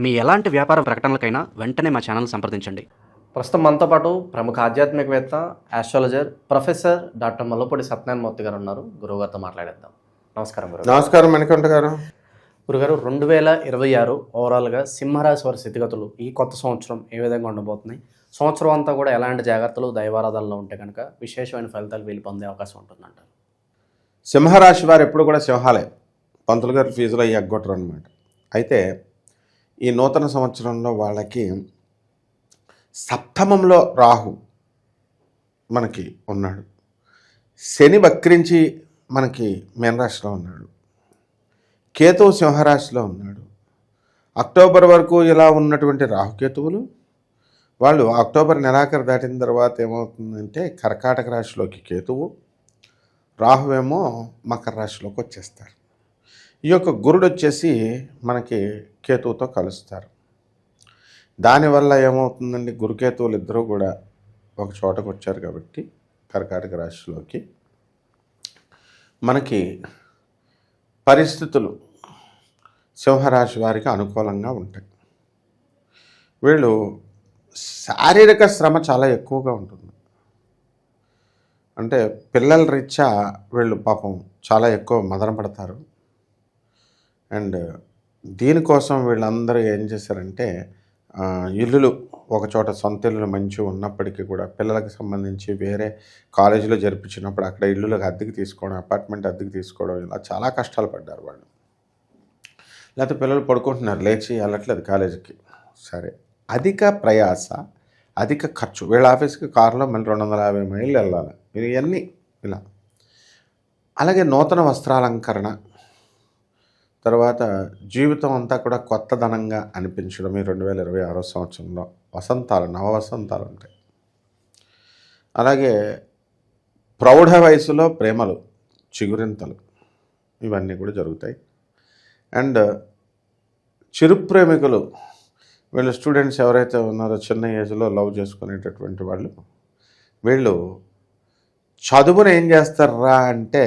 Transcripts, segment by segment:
మీ ఎలాంటి వ్యాపార ప్రకటనలకైనా వెంటనే మా ఛానల్ సంప్రదించండి. ప్రస్తుతం మనతో పాటు ప్రముఖ ఆధ్యాత్మికవేత్త, astrologer professor doctor Mallapudi Satyanarayana Murthy గారు ఉన్నారు. గురువుగారితో మాట్లాడేద్దాం. నమస్కారం గురువు. నమస్కారం మణికంఠ గారు. గురుగారు, 2026 ఓవరాల్గా సింహరాశి వారి స్థితిగతులు ఈ కొత్త సంవత్సరం ఏ విధంగా ఉండబోతున్నాయి? సంవత్సరం అంతా కూడా ఎలాంటి జాగ్రత్తలు, దైవారాధనలో ఉంటే కనుక విశేషమైన ఫలితాలు వీళ్ళు పొందే అవకాశం ఉంటుందంటారు? సింహరాశి వారు ఎప్పుడు కూడా సింహాలే, పంతులు గారు ఫీజులో ఎగ్గొట్టరు అనమాట. అయితే ఈ నూతన సంవత్సరంలో వాళ్ళకి సప్తమంలో రాహు మనకి ఉన్నాడు, శని వక్రించి మనకి మీనరాశిలో ఉన్నాడు, కేతువు సింహరాశిలో ఉన్నాడు. అక్టోబర్ వరకు ఇలా ఉన్నటువంటి రాహుకేతువులు వాళ్ళు అక్టోబర్ నెలాఖరు దాటిన తర్వాత ఏమవుతుందంటే కర్కాటక రాశిలోకి కేతువు, రాహువేమో మకర రాశిలోకి వచ్చేస్తారు. ఈ యొక్క గురుడు వచ్చేసి మనకి కేతువుతో కలుస్తారు. దానివల్ల ఏమవుతుందండి, గురుకేతువులు ఇద్దరూ కూడా ఒక చోటకు వచ్చారు కాబట్టి కర్కాటక రాశిలోకి మనకి పరిస్థితులు సింహరాశి వారికి అనుకూలంగా ఉంటాయి. వీళ్ళు శారీరక శ్రమ చాలా ఎక్కువగా ఉంటుంది. అంటే పిల్లల రీత్యా వీళ్ళు పాపం చాలా ఎక్కువ మదన పడతారు. అండ్ దీనికోసం వీళ్ళందరూ ఏం చేశారంటే ఇల్లులు ఒక చోట సొంత ఇల్లులు మంచిగా ఉన్నప్పటికీ కూడా పిల్లలకు సంబంధించి వేరే కాలేజీలో జరిపించినప్పుడు అక్కడ ఇల్లులకు అద్దెకి తీసుకోవడం, అపార్ట్మెంట్ అద్దెకి తీసుకోవడం, ఇలా చాలా కష్టాలు పడ్డారు వాళ్ళు. లేకపోతే పిల్లలు పడుకుంటున్నారు, లేచి వెళ్ళట్లేదు కాలేజీకి. సరే, అధిక ప్రయాస, అధిక ఖర్చు. వీళ్ళ ఆఫీస్కి కారులో మళ్ళీ 250 మైళ్ళు వెళ్ళాలి. ఇవన్నీ ఇలా. అలాగే నూతన వస్త్రాలంకరణ, తర్వాత జీవితం అంతా కూడా కొత్తదనంగా అనిపించడం. ఈ 2026 సంవత్సరంలో వసంతాలు, నవవసంతాలు ఉంటాయి. అలాగే ప్రౌఢ వయసులో ప్రేమలు, చిగురింతలు, ఇవన్నీ కూడా జరుగుతాయి. అండ్ చిరు ప్రేమికులు, వీళ్ళు స్టూడెంట్స్ ఎవరైతే ఉన్నారో చిన్న ఏజ్లో లవ్ చేసుకునేటటువంటి వాళ్ళు, వీళ్ళు చదువును ఏం చేస్తారా అంటే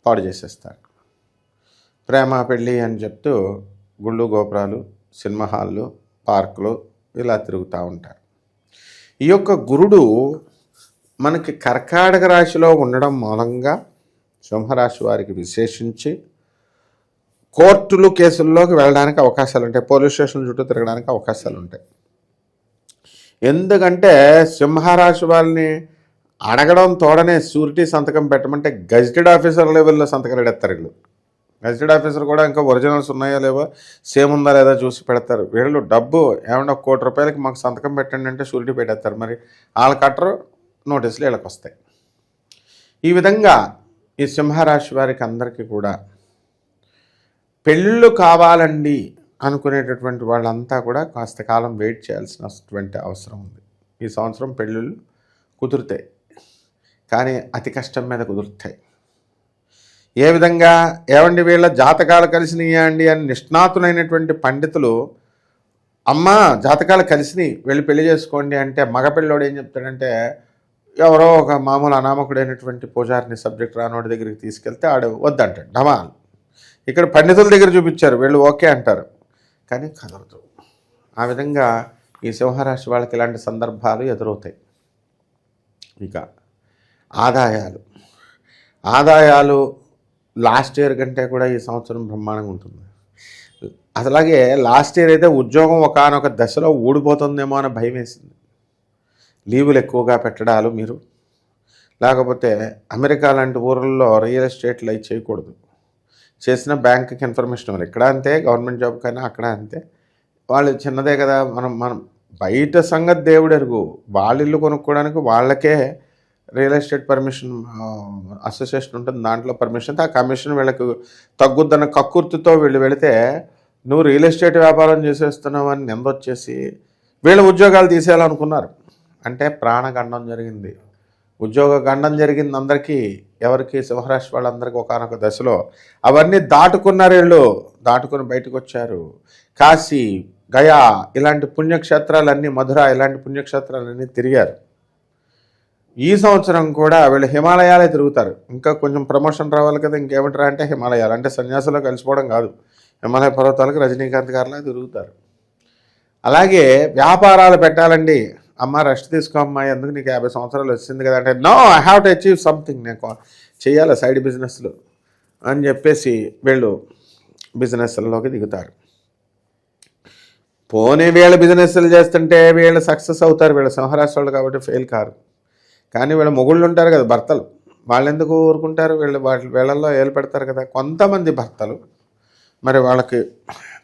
పాడు చేసేస్తారు. ప్రేమ పెళ్ళి అని చెప్తూ గుళ్ళు గోపురాలు, సినిమా హాళ్ళు, పార్కులు ఇలా తిరుగుతూ ఉంటారు. ఈ యొక్క గురుడు మనకి కర్కాటక రాశిలో ఉండడం మూలంగా సింహరాశి వారికి విశేషించి కోర్టులు కేసుల్లోకి వెళ్ళడానికి అవకాశాలు ఉంటాయి, పోలీస్ స్టేషన్ చుట్టూ తిరగడానికి అవకాశాలు ఉంటాయి. ఎందుకంటే సింహరాశి వాళ్ళని అడగడం తోడనే షూరిటీ సంతకం పెట్టమంటే గెజిటెడ్ ఆఫీసర్ లెవెల్లో సంతకాలు పెడతారు వీళ్ళు. గెజిటెడ్ ఆఫీసర్ కూడా ఇంకా ఒరిజినల్స్ ఉన్నాయో లేవో, సేమ్ ఉందా లేదా చూసి పెడతారు. వీళ్ళు డబ్బు ఏమన్నా 1 కోటి రూపాయలకి మాకు సంతకం పెట్టండి అంటే షూరిటీ పెట్టేస్తారు. మరి వాళ్ళు కట్టరు, నోటీసులు వీళ్ళకి వస్తాయి. ఈ విధంగా ఈ సింహరాశి వారికి అందరికీ కూడా పెళ్ళు కావాలండి అనుకునేటటువంటి వాళ్ళంతా కూడా కాస్త కాలం వెయిట్ చేయాల్సినటువంటి అవసరం ఉంది. ఈ సంవత్సరం పెళ్ళిళ్ళు కుదురుతాయి, కానీ అతి కష్టం మీద కుదురుతాయి. ఏ విధంగా, ఏమండి వీళ్ళ జాతకాలు కలిసినాయా అండి అని నిష్ణాతులైనటువంటి పండితులు, అమ్మ జాతకాలు కలిసినాయి వెళ్ళి పెళ్లి చేసుకోండి అంటే మగ పిల్లోడు ఏం చెప్తాడంటే, ఎవరో ఒక మామూలు అనామకుడైనటువంటి పూజారిని సబ్జెక్ట్ రానోడి దగ్గరికి తీసుకెళ్తే ఆడు వద్దంటాడు, ఢమాల్. ఇక్కడ పండితుల దగ్గర చూపించారు, వీళ్ళు ఓకే అంటారు, కానీ కుదరదు. ఆ విధంగా ఈ సింహరాశి వాళ్ళకి ఇలాంటి సందర్భాలు ఎదురవుతాయి. ఇక ఆదాయాలు లాస్ట్ ఇయర్ కంటే కూడా ఈ సంవత్సరం బ్రహ్మాండంగా ఉంటుంది. అలాగే లాస్ట్ ఇయర్ అయితే ఉద్యోగం ఒకానొక దశలో ఊడిపోతుందేమో అని భయం వేసింది. లీవులు ఎక్కువగా పెట్టడాలు మీరు, లేకపోతే అమెరికా లాంటి ఊర్లలో రియల్ ఎస్టేట్లు అవి చేయకూడదు. చేసిన బ్యాంకుకి ఇన్ఫర్మేషన్ ఇవ్వాలి. ఇక్కడ అంతే, గవర్నమెంట్ జాబ్ కన్నా అక్కడ అంతే. వాళ్ళు చిన్నదే కదా, మనం బయట సంగతి దేవుడు ఎరుగు. వాళ్ళ ఇల్లు కొనుక్కోవడానికి వాళ్ళకే రియల్ ఎస్టేట్ పర్మిషన్ అసోసియేషన్ ఉంటుంది, దాంట్లో పర్మిషన్. ఆ కమిషన్ వీళ్ళకు తగ్గుద్దన్న కక్కుర్తితో వీళ్ళు వెళితే నువ్వు రియల్ ఎస్టేట్ వ్యాపారం చేసేస్తున్నావు అని నిందొచ్చేసి వీళ్ళ ఉద్యోగాలు తీసేయాలనుకున్నారు. అంటే ప్రాణగండం జరిగింది, ఉద్యోగ గండం జరిగింది అందరికీ. ఎవరికి? సింహరాశి వాళ్ళందరికీ ఒకనొక దశలో. అవన్నీ దాటుకున్నారు వీళ్ళు, దాటుకుని బయటకు వచ్చారు. కాశీ, గయా ఇలాంటి పుణ్యక్షేత్రాలన్నీ, మధుర ఇలాంటి పుణ్యక్షేత్రాలన్నీ తిరిగారు. ఈ సంవత్సరం కూడా వీళ్ళు హిమాలయాలే తిరుగుతారు. ఇంకా కొంచెం ప్రమోషన్ రావాలి కదా, ఇంకేమిట్రా అంటే హిమాలయాలు. అంటే సన్యాసులో కలిసిపోవడం కాదు, హిమాలయ పర్వతాలకు రజనీకాంత్ గారిలా తిరుగుతారు. అలాగే వ్యాపారాలు పెట్టాలండి, అమ్మ రెస్ట్ తీసుకో అమ్మా, ఎందుకు నీకు 50 సంవత్సరాలు వచ్చింది కదా అంటే, no I have to achieve something, నేను చేయాలి సైడ్ బిజినెస్లు అని చెప్పేసి వీళ్ళు బిజినెస్లలోకి దిగుతారు. పోనీ వీళ్ళ బిజినెస్లు చేస్తుంటే వీళ్ళు సక్సెస్ అవుతారు, వీళ్ళ సింహరాశి వాళ్ళు కాబట్టి ఫెయిల్ కారు. కానీ వీళ్ళ మొగుళ్ళు ఉంటారు కదా భర్తలు, వాళ్ళు ఎందుకు ఊరుకుంటారు, వీళ్ళల్లో ఏలు పెడతారు కదా. కొంతమంది భర్తలు మరి వాళ్ళకి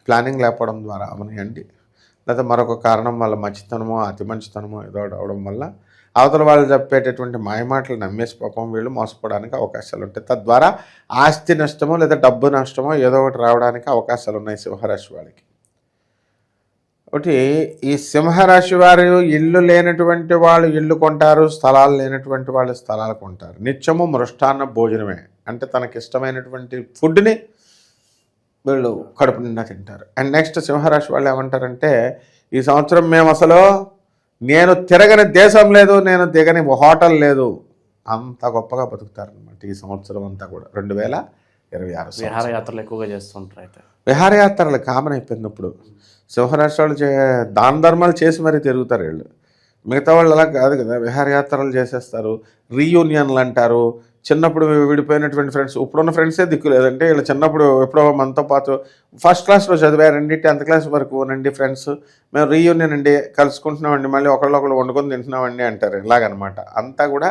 ప్లానింగ్ లేకపోవడం ద్వారా అవనియండి, లేదా మరొక కారణం వల్ల మంచితనమో అతి మంచితనమో ఏదో అవడం వల్ల అవతల వాళ్ళు చెప్పేటటువంటి మాయమాటలు నమ్మేసి పాపం వీళ్ళు మోసపోవడానికి అవకాశాలు ఉంటాయి. తద్వారా ఆస్తి నష్టమో లేదా డబ్బు నష్టమో ఏదో ఒకటి రావడానికి అవకాశాలు ఉన్నాయి సింహరాశి వాళ్ళకి. ఒకటి ఈ సింహరాశి వారు ఇల్లు లేనటువంటి వాళ్ళు ఇల్లు కొంటారు, స్థలాలు లేనటువంటి వాళ్ళు స్థలాలు కొంటారు. నిత్యము మృష్టాన్న భోజనమే, అంటే తనకి ఇష్టమైనటువంటి ఫుడ్ని వీళ్ళు కడుపు నిండా తింటారు. అండ్ నెక్స్ట్ సింహరాశి వాళ్ళు ఏమంటారంటే, ఈ సంవత్సరం మేము అసలు నేను తిరగని దేశం లేదు, నేను దిగని హోటల్ లేదు, అంత గొప్పగా బతుకుతారనమాట ఈ సంవత్సరం అంతా కూడా. 2026 విహారయాత్రలు ఎక్కువగా చేస్తుంటారు. అయితే విహారయాత్రలు కామన్ అయిపోయినప్పుడు సింహరాశి వాళ్ళు దాన ధర్మాలు చేసి మరీ తిరుగుతారు వీళ్ళు. మిగతా వాళ్ళు అలా కాదు కదా, విహారయాత్రలు చేసేస్తారు, రీయూనియన్లు అంటారు. చిన్నప్పుడు విడిపోయినటువంటి ఫ్రెండ్స్, ఇప్పుడున్న ఫ్రెండ్సే దిక్కు లేదంటే వీళ్ళు చిన్నప్పుడు ఎప్పుడో మనతో పాటు ఫస్ట్ క్లాస్లో చదివారండి, 10th క్లాస్ వరకు నండి ఫ్రెండ్స్, మేము రీయూనియన్ అండి, కలుసుకుంటున్నామండి, మళ్ళీ ఒకళ్ళొకళ్ళు వండుకొని తింటున్నామండి అంటారు. ఇలాగనమాట. అంతా కూడా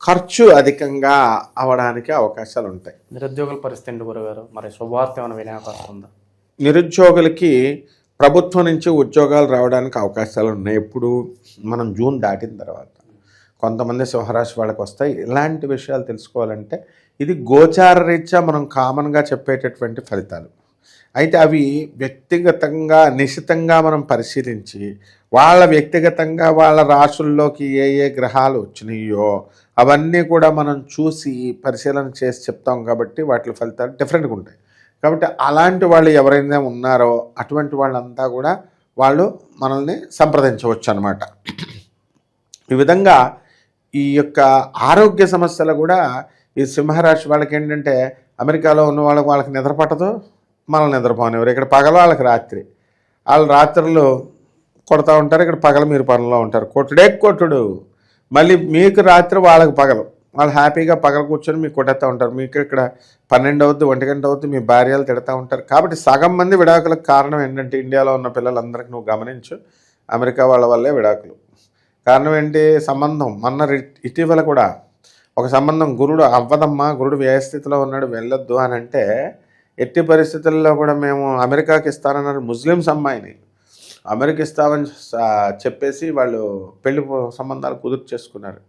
ఖర్చు అధికంగా అవ్వడానికి అవకాశాలు ఉంటాయి. నిరుద్యోగుల పరిస్థితి ఏంటి గురుగారు? మరి శుభవార్త ఏమైనా వినే అవకాశం ఉందా? నిరుద్యోగులకి ప్రభుత్వం నుంచి ఉద్యోగాలు రావడానికి అవకాశాలు ఉన్నాయి. ఎప్పుడు మనం జూన్ దాటిన తర్వాత కొంతమంది సింహరాశి వాళ్ళకి వస్తాయి. ఇలాంటి విషయాలు తెలుసుకోవాలంటే ఇది గోచార రీత్యా మనం కామన్గా చెప్పేటటువంటి ఫలితాలు. అయితే అవి వ్యక్తిగతంగా నిశితంగా మనం పరిశీలించి వాళ్ళ వ్యక్తిగతంగా వాళ్ళ రాశుల్లోకి ఏ ఏ గ్రహాలు వచ్చినాయో అవన్నీ కూడా మనం చూసి పరిశీలన చేసి చెప్తాం కాబట్టి వాటి ఫలితాలు డిఫరెంట్గా ఉంటాయి. కాబట్టి అలాంటి వాళ్ళు ఎవరైనా ఉన్నారో అటువంటి వాళ్ళంతా కూడా వాళ్ళు మనల్ని సంప్రదించవచ్చు అన్నమాట. ఈ విధంగా ఈ యొక్క ఆరోగ్య సమస్యలు కూడా ఈ సింహరాశి వాళ్ళకి ఏంటంటే, అమెరికాలో ఉన్న వాళ్ళకి నిద్ర పట్టదు, మనల్ని నిద్రపోనివ్వరు. ఇక్కడ పగలు వాళ్ళకి రాత్రి, వాళ్ళు రాత్రులు కొడతా ఉంటారు, ఇక్కడ పగలు మీరు పనుల్లో ఉంటారు. కొట్టుడు మళ్ళీ మీకు రాత్రి వాళ్ళకి పగలు, వాళ్ళు హ్యాపీగా పగలు కూర్చొని మీకు కొట్టేస్తూ ఉంటారు. మీకు ఇక్కడ 12 అవుద్ది, 1 గంట అవుద్ది, మీ భార్యలు తిడతా ఉంటారు. కాబట్టి సగం మంది విడాకులకు కారణం ఏంటంటే, ఇండియాలో ఉన్న పిల్లలందరికీ నువ్వు గమనించు, అమెరికా వాళ్ళ వల్లే విడాకులు. కారణం ఏంటి? సంబంధం. ఇటీవల కూడా ఒక సంబంధం గురుడు అవ్వదమ్మా, గురుడు వ్యయస్థితిలో ఉన్నాడు, వెళ్ళొద్దు అని అంటే, ఎట్టి పరిస్థితుల్లో కూడా మేము అమెరికాకి ఇస్తానన్నారు. ముస్లిమ్స్ అమ్మాయిని అమెరికా ఇస్తామని చెప్పేసి వాళ్ళు పెళ్లి సంబంధాలు కుదురు చేసుకున్నారు.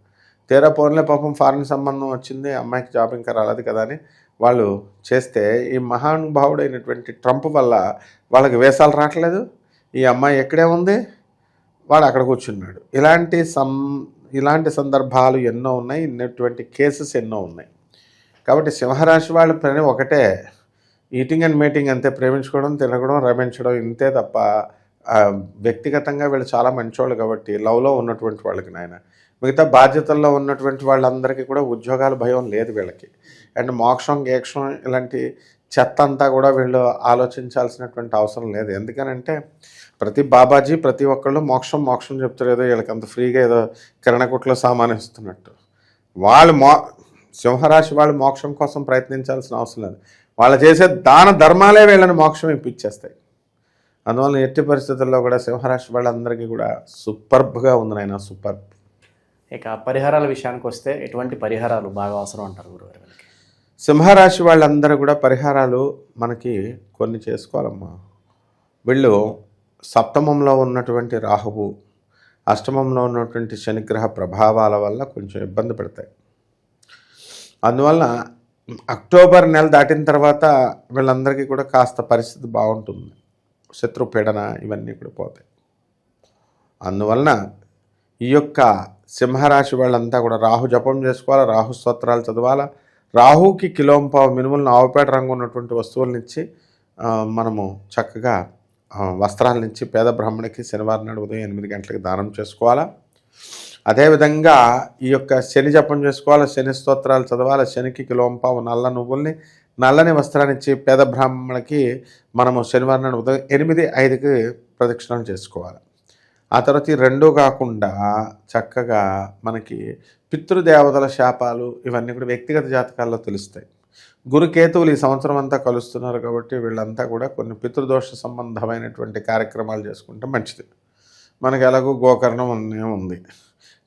తీరా పోన్లే పాపం ఫారిన్ సంబంధం వచ్చింది, అమ్మాయికి జాబ్ ఇంకా రాలేదు కదా అని వాళ్ళు చేస్తే, ఈ మహానుభావుడైనటువంటి ట్రంప్ వల్ల వాళ్ళకి వేసాలు రావట్లేదు. ఈ అమ్మాయి ఎక్కడే ఉంది, వాడు అక్కడ కూర్చున్నాడు. ఇలాంటి సందర్భాలు ఎన్నో ఉన్నాయి, ఇన్నటువంటి కేసెస్ ఎన్నో ఉన్నాయి. కాబట్టి సింహరాశి వాళ్ళ పని ఒకటే, ఈటింగ్ అండ్ మీటింగ్ అంతే, ప్రేమించుకోవడం, తినడం, రమించడం, ఇంతే తప్ప వ్యక్తిగతంగా వీళ్ళు చాలా మంచోళ్ళు కాబట్టి లవ్లో ఉన్నటువంటి వాళ్ళకి నాయన. మిగతా బాధ్యతల్లో ఉన్నటువంటి వాళ్ళందరికీ కూడా ఉద్యోగాల భయం లేదు వీళ్ళకి. అండ్ మోక్షం గేక్షం ఇలాంటి చెత్త అంతా కూడా వీళ్ళు ఆలోచించాల్సినటువంటి అవసరం లేదు. ఎందుకనంటే ప్రతి బాబాజీ ప్రతి ఒక్కళ్ళు మోక్షం చెప్తారు. ఏదో వీళ్ళకి అంత ఫ్రీగా ఏదో కిరణకుట్లో సామాను ఇస్తున్నట్టు. సింహరాశి వాళ్ళు మోక్షం కోసం ప్రయత్నించాల్సిన అవసరం లేదు. వాళ్ళు చేసే దాన ధర్మాలే వీళ్ళని మోక్షం ఇప్పించేస్తాయి. అందువల్ల ఎట్టి పరిస్థితుల్లో కూడా సింహరాశి వాళ్ళందరికీ కూడా సూపర్బ్గా ఉంది నాయన, సూపర్. ఇక పరిహారాల విషయానికి వస్తే ఎటువంటి పరిహారాలు బాగా అవసరం అంటారు గురుగారు? సింహరాశి వాళ్ళందరూ కూడా పరిహారాలు మనకి కొన్ని చేసుకోవాలమ్మా. వీళ్ళు సప్తమంలో ఉన్నటువంటి రాహువు, అష్టమంలో ఉన్నటువంటి శనిగ్రహ ప్రభావాల వల్ల కొంచెం ఇబ్బంది పెడతాయి. అందువల్ల అక్టోబర్ నెల దాటిన తర్వాత వీళ్ళందరికీ కూడా కాస్త పరిస్థితి బాగుంటుంది. శత్రు పీడన ఇవన్నీ కూడా పోతాయి. అందువలన ఈ యొక్క సింహరాశి వాళ్ళంతా కూడా రాహు జపం చేసుకోవాలా, రాహు స్తోత్రాలు చదవాలా. రాహుకి కిలోంపావు మినుములను ఆవుపేట రంగు ఉన్నటువంటి వస్తువులనిచ్చి మనము చక్కగా వస్త్రాలనిచ్చి పేద బ్రాహ్మణికి శనివారం నాడు ఉదయం 8 గంటలకు దానం చేసుకోవాలా. అదేవిధంగా ఈ యొక్క శని జపం చేసుకోవాలి, శని స్తోత్రాలు చదవాలి. శనికి కిలోంపావు నల్ల నువ్వుల్ని నల్లని వస్త్రాన్ని ఇచ్చి పేద బ్రాహ్మణులకి మనము శనివారం నాడు ఉదయం 8:05కి ప్రదక్షిణలు చేసుకోవాలి. ఆ తర్వాత ఈ రెండూ కాకుండా చక్కగా మనకి పితృదేవతల శాపాలు ఇవన్నీ కూడా వ్యక్తిగత జాతకాల్లో తెలుస్తాయి. గురుకేతువులు ఈ సంవత్సరం అంతా కలుస్తున్నారు కాబట్టి వీళ్ళంతా కూడా కొన్ని పితృదోష సంబంధమైనటువంటి కార్యక్రమాలు చేసుకుంటే మంచిది. మనకి ఎలాగో గోకర్ణం ఉంది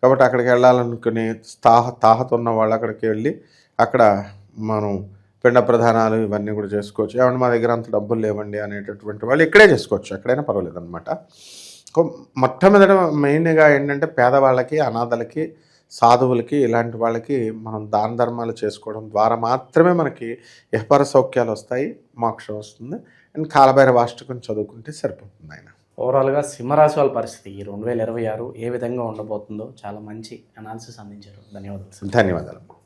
కాబట్టి అక్కడికి వెళ్ళాలనుకుని తాహత ఉన్న వాళ్ళు అక్కడికి వెళ్ళి అక్కడ మనం పిండ ప్రధానాలు ఇవన్నీ కూడా చేసుకోవచ్చు. ఏమంటే మా దగ్గర అంత డబ్బులు లేవండి అనేటటువంటి వాళ్ళు ఇక్కడే చేసుకోవచ్చు, ఎక్కడైనా పర్వాలేదు అనమాట. మొట్టమొదట మెయిన్గా ఏంటంటే పేదవాళ్ళకి, అనాథలకి, సాధువులకి ఇలాంటి వాళ్ళకి మనం దాన ధర్మాలు చేసుకోవడం ద్వారా మాత్రమే మనకి ఇహపర సౌఖ్యాలు వస్తాయి, మోక్షం వస్తుంది. అండ్ కాలభైరవ అష్టకం చదువుకుంటే సరిపోతుంది. ఆయన ఓవరాల్గా సింహరాశి వాళ్ళ పరిస్థితి ఈ 2026 ఏ విధంగా ఉండబోతుందో చాలా మంచి అనాలిసిస్ అందించారు. ధన్యవాదాలు. ధన్యవాదాలు.